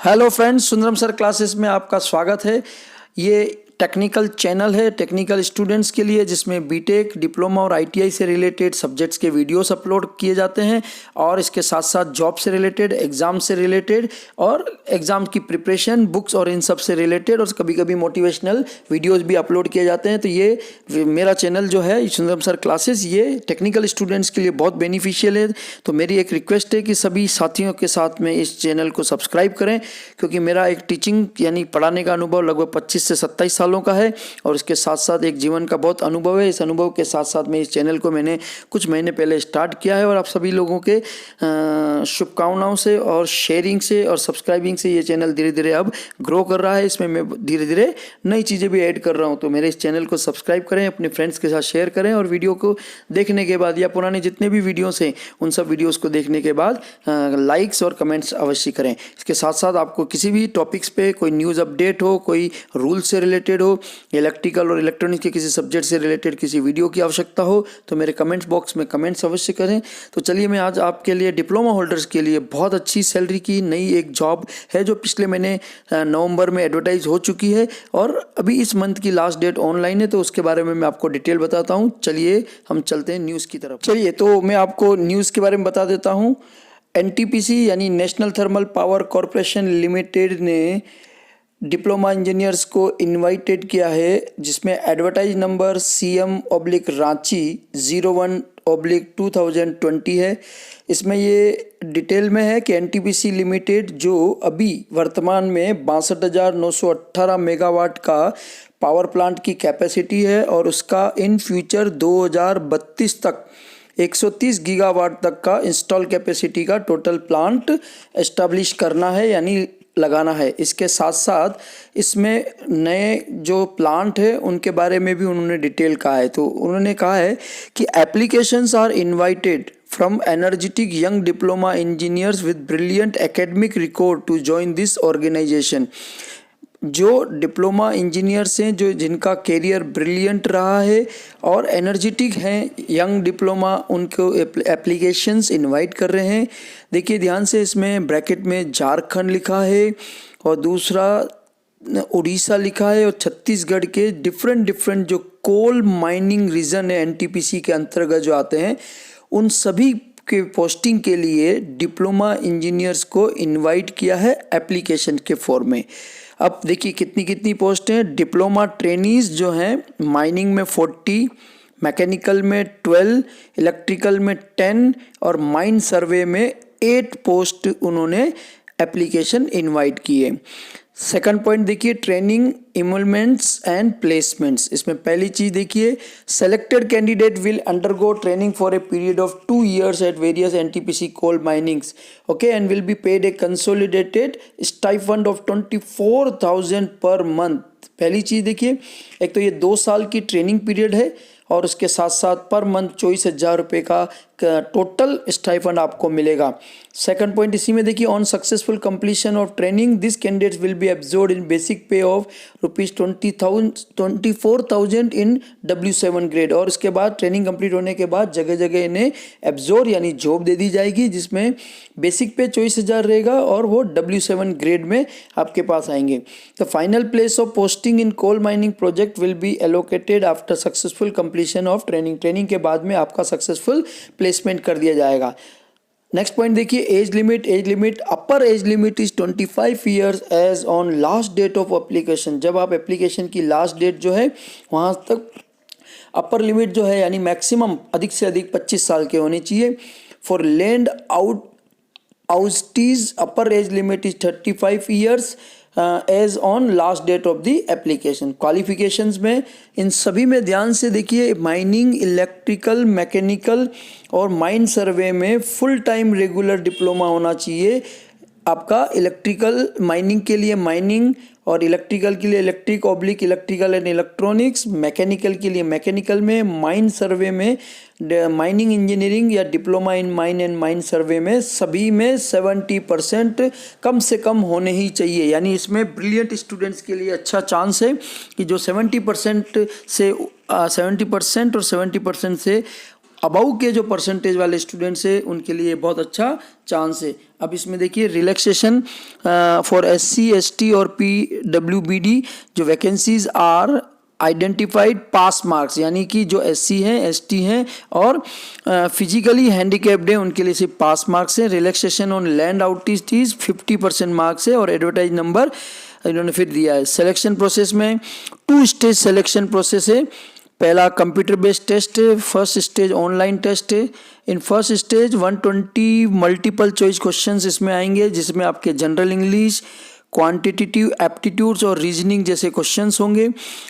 Hello friends, Sundaram sir classes में आपका स्वागत है। ये टेक्निकल चैनल है टेक्निकल स्टूडेंट्स के लिए, जिसमें बीटेक, डिप्लोमा और आईटीआई से रिलेटेड सब्जेक्ट्स के वीडियोस अपलोड किए जाते हैं और इसके साथ साथ जॉब से रिलेटेड, एग्ज़ाम से रिलेटेड और एग्ज़ाम की प्रिपरेशन, बुक्स और इन सब से रिलेटेड, और कभी कभी मोटिवेशनल वीडियोस भी अपलोड किए जाते हैं। तो ये मेरा चैनल जो है सुंदरम सर क्लासेस, ये टेक्निकल स्टूडेंट्स के लिए बहुत बेनिफिशियल है। तो मेरी एक रिक्वेस्ट है कि सभी साथियों के साथ में इस चैनल को सब्सक्राइब करें, क्योंकि मेरा एक टीचिंग यानी पढ़ाने का अनुभव लगभग 25 से 27 सालों का है और इसके साथ साथ एक जीवन का बहुत अनुभव है। इस अनुभव के साथ साथ में इस चैनल को मैंने कुछ महीने पहले स्टार्ट किया है और आप सभी लोगों के शुभकामनाओं से और शेयरिंग से और सब्सक्राइबिंग से ये चैनल धीरे धीरे अब ग्रो कर रहा है। इसमें मैं धीरे धीरे नई चीज़ें भी ऐड कर रहा हूँ। तो मेरे इस चैनल को सब्सक्राइब करें, अपने फ्रेंड्स के साथ शेयर करें और वीडियो को देखने के बाद या पुराने जितने भी वीडियोस हैं उन सब वीडियोस को देखने के बाद लाइक्स और कमेंट्स अवश्य करें। इसके साथ साथ आपको किसी भी टॉपिक्स पे कोई न्यूज़ अपडेट हो, कोई रूल से रिलेटेड हो, इलेक्ट्रिकल और इलेक्ट्रॉनिक्स के किसी सब्जेक्ट से रिलेटेड किसी वीडियो की आवश्यकता हो तो मेरे कमेंट्स बॉक्स में कमेंट्स अवश्य करें। तो चलिए, मैं आज आपके लिए डिप्लोमा होल्डर्स के लिए बहुत अच्छी सैलरी की नई एक जॉब है जो पिछले महीने नवंबर में एडवर्टाइज हो चुकी है और अभी इस मंथ की लास्ट डेट ऑनलाइन है। तो उसके बारे में मैं आपको डिटेल बताता हूँ। चलिए हम चलते हैं न्यूज़ की तरफ। चलिए, तो मैं आपको न्यूज़ के बारे में बता देता हूँ। एनटीपीसी यानी national thermal power corporation limited ने डिप्लोमा इंजीनियर्स को इनवाइटेड किया है, जिसमें एडवर्टाइज नंबर CM/रांची 01/2020 है। इसमें ये डिटेल में है कि एनटीपीसी लिमिटेड जो अभी वर्तमान में 62,918 मेगावाट का पावर प्लांट की कैपेसिटी है और उसका इन फ्यूचर 2032 तक 130 गीगावाट तक का इंस्टॉल कैपेसिटी का टोटल प्लांट एस्टैब्लिश करना है यानी लगाना है। इसके साथ साथ इसमें नए जो प्लांट है उनके बारे में भी उन्होंने डिटेल कहा है। तो उन्होंने कहा है कि applications are invited from energetic young diploma engineers with brilliant academic record to join this organisation. जो डिप्लोमा इंजीनियर्स हैं, जो जिनका कैरियर ब्रिलियंट रहा है और एनर्जेटिक हैं यंग डिप्लोमा, उनको एप्लीकेशंस इनवाइट कर रहे हैं। देखिए ध्यान से, इसमें ब्रैकेट में झारखंड लिखा है और दूसरा उड़ीसा लिखा है और छत्तीसगढ़ के डिफरेंट जो कोल माइनिंग रीजन है एनटीपीसी के अंतर्गत जो आते हैं, उन सभी के पोस्टिंग के लिए डिप्लोमा इंजीनियर्स को इनवाइट किया है एप्लीकेशन के फॉर्म में। अब देखिए कितनी पोस्ट हैं। डिप्लोमा ट्रेनीज जो हैं माइनिंग में 40, मैकेनिकल में 12, इलेक्ट्रिकल में 10 और माइन सर्वे में 8 पोस्ट उन्होंने एप्लीकेशन इनवाइट किए। सेकंड पॉइंट देखिए, ट्रेनिंग इमोलमेंट्स एंड प्लेसमेंट्स। इसमें पहली चीज देखिए, selected candidate will undergo training for a period of 2 years at various NTPC coal minings, okay, and will be paid a consolidated stipend of 24,000 per month. पहली चीज देखिए, एक तो ये 2 साल की ट्रेनिंग पीरियड है और उसके साथ साथ पर मंथ 24,000 रुपये का टोटल स्टाइफंड आपको मिलेगा। सेकंड पॉइंट इसी में देखिए, on successful completion of training this candidates will be absorbed in basic पे ऑफ ₹24,000 इन W7 ग्रेड। और इसके बाद ट्रेनिंग कंप्लीट होने के बाद जगह जगह इन्हें एब्जॉर्ब यानी जॉब दे दी जाएगी, जिसमें बेसिक पे 24,000 रहेगा और वो W7 ग्रेड में आपके पास आएंगे। The final place of posting in coal mining project will be allocated after successful completion of training के बाद में आपका सक्सेसफुल प्लेसमेंट कर दिया जाएगा। नेक्स्ट पॉइंट देखिए, age limit upper age limit is 25 years age on last date of application. जब आप एप्लीकेशन की लास्ट डेट जो है वहाँ तक अपर लिमिट जो है यानी मैक्सिमम अधिक से अधिक 25 साल के होने चाहिए। For land oustees upper age limit is 35 years age on last date of the application. Qualifications में इन सभी में ध्यान से देखिए, माइनिंग, इलेक्ट्रिकल, मैकेनिकल और माइन सर्वे में फुल टाइम रेगुलर डिप्लोमा होना चाहिए आपका। इलेक्ट्रिकल माइनिंग के लिए माइनिंग और इलेक्ट्रिकल के लिए इलेक्ट्रिकल एंड इलेक्ट्रॉनिक्स, मैकेनिकल के लिए मैकेनिकल में, माइन सर्वे में माइनिंग इंजीनियरिंग या diploma in mine and mine survey में सभी में 70% कम से कम होने ही चाहिए। यानी इसमें ब्रिलियंट स्टूडेंट्स के लिए अच्छा चांस है कि जो 70% और 70% से अबव के जो परसेंटेज वाले स्टूडेंट्स है उनके लिए बहुत अच्छा चांस है। अब इसमें देखिए रिलैक्सेशन फॉर SC ST और PWBD जो vacancies are identified pass marks, यानी कि जो SC हैं ST हैं और फिजिकली हैंडीकैप्ड हैं उनके लिए सिर्फ पास मार्क्स हैं। रिलैक्सेशन ऑन लैंड आउटिटीज 50% मार्क्स है और एडवर्टाइज नंबर इन्होंने फिर दिया है। सिलेक्शन प्रोसेस में 2 स्टेज सिलेक्शन प्रोसेस है। पहला कंप्यूटर बेस्ड टेस्ट है, फर्स्ट स्टेज ऑनलाइन टेस्ट है। In first stage 120 multiple choice questions इसमें आएंगे, जिसमें आपके जनरल इंग्लिश, क्वांटिटेटिव एप्टीट्यूड्स और रीजनिंग जैसे क्वेश्चंस होंगे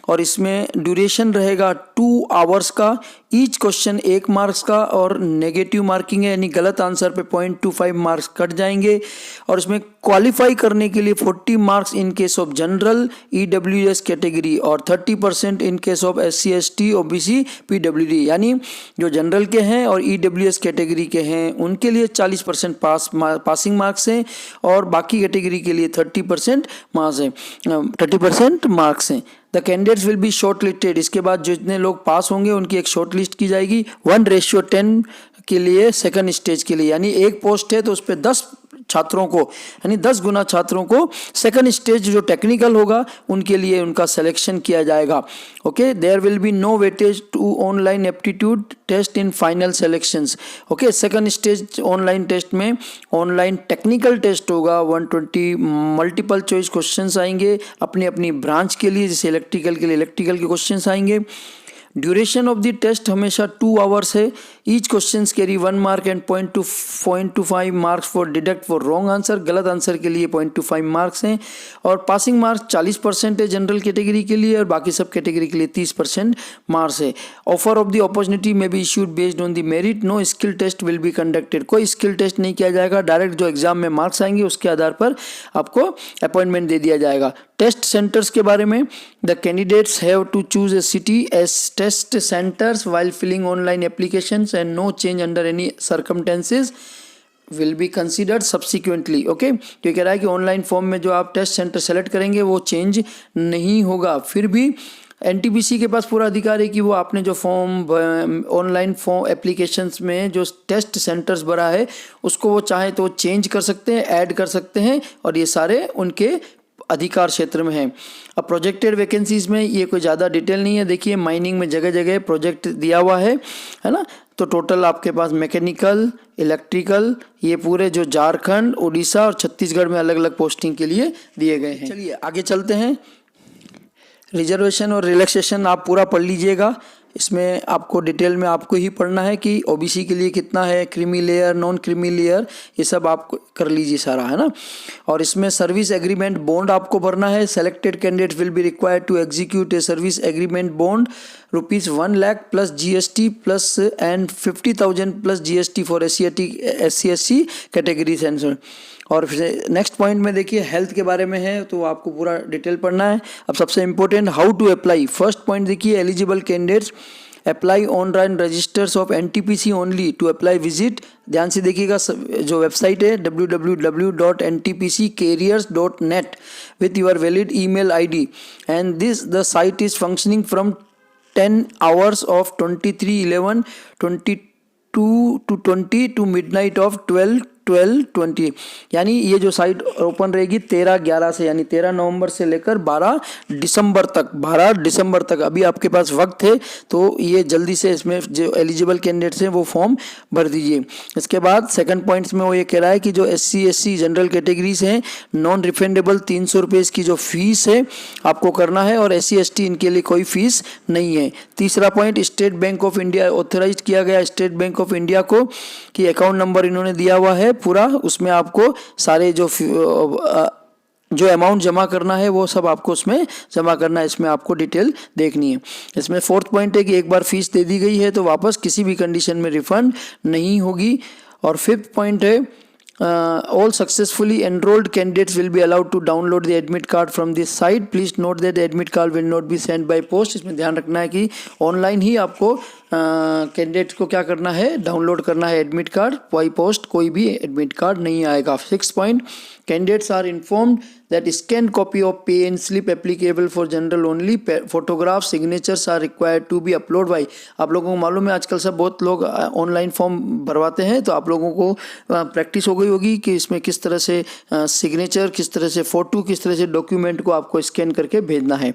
और इसमें ड्यूरेशन रहेगा 2 आवर्स का। ईच क्वेश्चन 1 मार्क्स का और नेगेटिव मार्किंग है, यानी गलत आंसर पे 0.25 मार्क्स कट जाएंगे। और इसमें क्वालिफाई करने के लिए 40 marks in case of general EWS category और 30% in case of SC ST OBC PWD, यानी जो जनरल के हैं और EWS कैटेगरी के हैं उनके लिए 40% पासिंग मार्क्स हैं और बाकी कैटेगरी के लिए 30% मार्क्स हैं। The candidates will be short listed. इसके बाद जितने लोग पास होंगे उनकी एक शॉर्ट लिस्ट की जाएगी 1:10 के लिए सेकंड स्टेज के लिए, यानी एक पोस्ट है तो उस पर 10 छात्रों को, यानी 10 गुना छात्रों को सेकंड स्टेज जो टेक्निकल होगा उनके लिए उनका सिलेक्शन किया जाएगा। Okay, there will be no weightage to online aptitude test in final selections. Okay, second stage online test में ऑनलाइन टेक्निकल टेस्ट होगा, 120 मल्टीपल चॉइस क्वेश्चंस आएंगे अपनी अपनी ब्रांच के लिए, जैसे इलेक्ट्रिकल के लिए इलेक्ट्रिकल के क्वेश्चंस आएंगे। ड्यूरेशन ऑफ द टेस्ट हमेशा 2 आवर्स है। Each question carry 1 mark and 0.25 marks for deduct for wrong answer. गलत आंसर के लिए 0.25 मार्क्स हैं और पासिंग मार्क्स 40% है जनरल कैटेगरी के लिए और बाकी सब कैटेगरी के लिए 30% मार्क्स है। Offer of the opportunity may be issued based on the merit, no skill test will be conducted. कोई स्किल टेस्ट नहीं किया जाएगा, डायरेक्ट जो एग्जाम में मार्क्स आएंगे उसके आधार पर आपको अपॉइंटमेंट दे दिया जाएगा। टेस्ट सेंटर्स के बारे में, the candidates have to choose a city as test centres while filling online applications and no change under any circumstances will be considered subsequently। Okay, तो कह रहा है कि ऑनलाइन फॉर्म में जो आप टेस्ट सेंटर सेलेक्ट करेंगे वो चेंज नहीं होगा। फिर भी NTPC के पास पूरा अधिकार है कि वो आपने जो फॉर्म ऑनलाइन फॉर्म एप्लीकेशंस में जो टेस्ट सेंटर्स भरा है उसको वो चाहे तो चेंज कर सकते हैं, ऐड कर सकते हैं और ये सारे उनके अधिकार क्षेत्र में है। अब प्रोजेक्टेड वैकेंसीज में ये कोई ज़्यादा डिटेल नहीं है। देखिए माइनिंग में जगह जगह प्रोजेक्ट दिया हुआ है ना, तो टोटल आपके पास मैकेनिकल, इलेक्ट्रिकल, ये पूरे जो झारखंड, उड़ीसा और छत्तीसगढ़ में अलग अलग पोस्टिंग के लिए दिए गए हैं। चलिए आगे चलते हैं। रिजर्वेशन और रिलैक्सेशन आप पूरा पढ़ लीजिएगा, इसमें आपको डिटेल में आपको ही पढ़ना है कि OBC के लिए कितना है, creamy layer, non creamy layer, ये सब आप कर लीजिए सारा, है ना। और इसमें सर्विस एग्रीमेंट बॉन्ड आपको भरना है। Selected candidate will be required to execute a service agreement bond ₹1 lakh plus GST plus and 50,000 plus GST for SC SC category sensor. और फिर नेक्स्ट पॉइंट में देखिए हेल्थ के बारे में है, तो आपको पूरा डिटेल पढ़ना है। अब सबसे important how to apply. First point देखिए, eligible candidates apply online registers of NTPC only to apply visit. ध्यान से देखिएगा, जो वेबसाइट है www.ntpccareers.net with your valid email ID and the site is functioning from 10 hours of 23/11/22 to 20 to midnight of 12/12/20, यानी ये जो site open रहेगी 13/11 से, यानी 13 नवंबर से लेकर 12 दिसंबर तक अभी आपके पास वक्त है, तो ये जल्दी से इसमें जो एलिजिबल कैंडिडेट्स हैं वो फॉर्म भर दीजिए। इसके बाद सेकंड पॉइंट्स में वो ये कह रहा है कि जो SC SC जनरल कैटेगरीज हैं नॉन रिफंडेबल 300 रुपये इसकी जो फीस है आपको करना है और SC ST इनके लिए कोई फीस नहीं है। तीसरा point, State Bank of India authorise किया गया स्टेट बैंक ऑफ इंडिया को कि अकाउंट नंबर इन्होंने दिया हुआ है पूरा, उसमें आपको सारे जो अमाउंट जमा करना है वो सब आपको उसमें जमा करना है, इसमें आपको डिटेल देखनी है। इसमें फोर्थ पॉइंट है कि एक बार फीस दे दी गई है तो वापस किसी भी कंडीशन में रिफंड नहीं होगी। और फिफ्थ पॉइंट है all successfully enrolled candidates will be allowed to download the admit card from this site. Please note that the admit card will not be sent by post। इसमें ध्यान रखना है कि ऑनलाइन ही आपको कैंडिडेट्स को क्या करना है, डाउनलोड करना है एडमिट कार्ड, बाई पोस्ट कोई भी एडमिट कार्ड नहीं आएगा। 6 point, candidates are informed that scanned copy of pay and slip applicable for general only, photographs signatures are required to be upload by। आप लोगों को मालूम है आजकल सब बहुत लोग ऑनलाइन फॉर्म भरवाते हैं, तो आप लोगों को प्रैक्टिस हो गई होगी कि इसमें किस तरह से सिग्नेचर, किस तरह से फ़ोटो, किस तरह से डॉक्यूमेंट को आपको स्कैन करके भेजना है।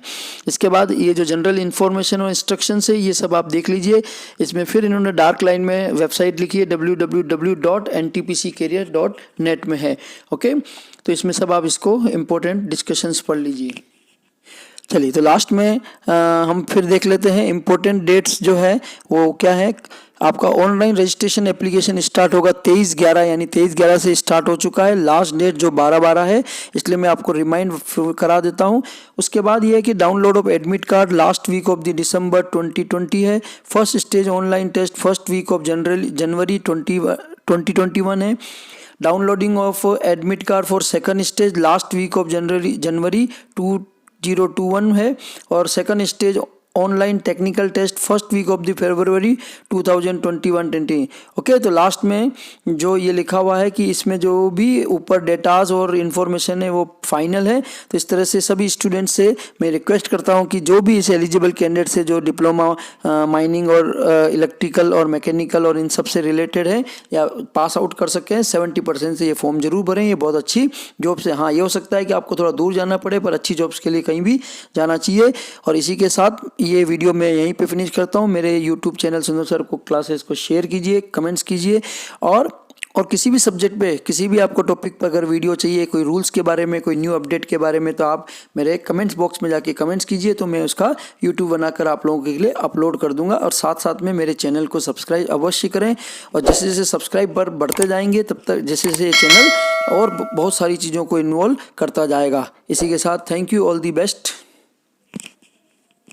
इसके बाद ये जो जनरल इन्फॉर्मेशन और इंस्ट्रक्शन है ये सब आप देख लीजिए। इसमें फिर इन्होंने डार्क लाइन में वेबसाइट लिखी है www.ntpccareer.net में है। ओके, तो इसमें सब आप इसको इम्पोर्टेंट डिस्कशंस पढ़ लीजिए। चलिए, तो लास्ट में हम फिर देख लेते हैं इम्पोर्टेंट डेट्स जो है वो क्या है। आपका ऑनलाइन रजिस्ट्रेशन एप्लीकेशन स्टार्ट होगा 23/11, यानी 23/11 से स्टार्ट हो चुका है। लास्ट डेट जो 12/12 है, इसलिए मैं आपको रिमाइंड करा देता हूं। उसके बाद ये है कि download of admit card last week of the December 2020 है। First stage online test first week of January 2021 है। Downloading of admit card for second stage last week of January 2021 है। और second stage online technical test first week of the February 2021। Okay, तो last में जो ये लिखा हुआ है कि इसमें जो भी ऊपर डेटाज और इन्फॉर्मेशन है वो फाइनल है। तो इस तरह से सभी स्टूडेंट्स से मैं रिक्वेस्ट करता हूँ कि जो भी इस एलिजिबल कैंडिडेट से जो डिप्लोमा माइनिंग और इलेक्ट्रिकल और मैकेनिकल और इन सब से रिलेटेड है या पास आउट कर सके हैं, 70% से ये फॉर्म जरूर भरें। ये बहुत अच्छी जॉब से, हाँ ये हो सकता है कि आपको थोड़ा दूर जाना पड़े, पर अच्छी जॉब्स के लिए कहीं भी जाना चाहिए। और इसी के साथ ये वीडियो मैं यहीं पे फिनिश करता हूँ। मेरे यूट्यूब चैनल सुंदर सर को क्लासेस को शेयर कीजिए, कमेंट्स कीजिए, और किसी भी सब्जेक्ट पे, किसी भी आपको टॉपिक पर अगर वीडियो चाहिए, कोई रूल्स के बारे में, कोई न्यू अपडेट के बारे में, तो आप मेरे कमेंट्स बॉक्स में जाके कमेंट्स कीजिए, तो मैं उसका यूट्यूब बनाकर आप लोगों के लिए अपलोड कर दूंगा। और साथ साथ में मेरे चैनल को सब्सक्राइब अवश्य करें, और जैसे जैसे सब्सक्राइबर बढ़ते जाएंगे तब तक जैसे जैसे ये चैनल और बहुत सारी चीज़ों को इन्वॉल्व करता जाएगा। इसी के साथ thank you, all the best.